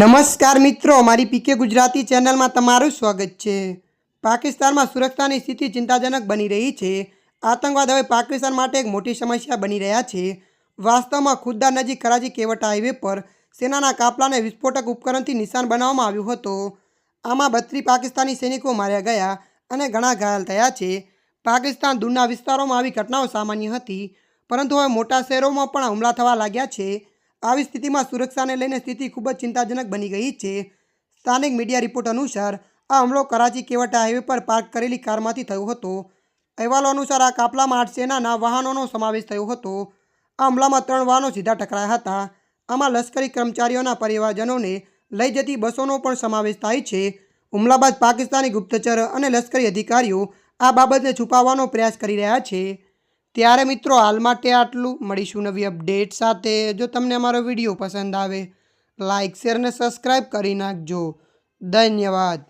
નમસ્કાર મિત્રો, મારી પીકે ગુજરાતી ચેનલમાં તમારું સ્વાગત છે। પાકિસ્તાનમાં સુરક્ષાની સ્થિતિ ચિંતાજનક બની રહી છે। આતંકવાદ હવે પાકિસ્તાન માટે એક મોટી સમસ્યા બની રહ્યા છે। વાસ્તવમાં ખુદદાર નજીક કરાચી કેવટા હાઈવે પર સેનાના કાફલાને વિસ્ફોટક ઉપકરણથી નિશાન બનાવવામાં આવ્યો હતો। આમાં 32 પાકિસ્તાની સૈનિકો માર્યા ગયા અને ઘણા ઘાયલ થયા છે। પાકિસ્તાન દૂરના વિસ્તારોમાં આવી ઘટનાઓ સામાન્ય હતી, પરંતુ હવે મોટા શહેરોમાં પણ હુમલા થવા લાગ્યા છે। આવી સ્થિતિમાં સુરક્ષાને લઈને સ્થિતિ ખૂબ જ ચિંતાજનક બની ગઈ છે। સ્થાનિક મીડિયા રિપોર્ટ અનુસાર આ હુમલો કરાચી કેવટા હાઈવે પર પાર્ક કરેલી કારમાંથી થયો હતો। અહેવાલો અનુસાર આ કાફલામાં 8 સેનાના વાહનોનો સમાવેશ થયો હતો। આ હુમલામાં 3 વાહનો સીધા ટકરાયા હતા। આમાં લશ્કરી કર્મચારીઓના પરિવારજનોને લઈ જતી બસોનો પણ સમાવેશ થાય છે। હુમલા બાદ પાકિસ્તાની ગુપ્તચર અને લશ્કરી અધિકારીઓ આ બાબતને છુપાવવાનો પ્રયાસ કરી રહ્યા છે। ત્યારે મિત્રો, હાલ માટે આટલું। મળીશું નવી અપડેટ સાથે। જો તમને અમારો વિડીયો પસંદ આવે, લાઇક, શેર અને સબસ્ક્રાઈબ કરી નાખજો। ધન્યવાદ।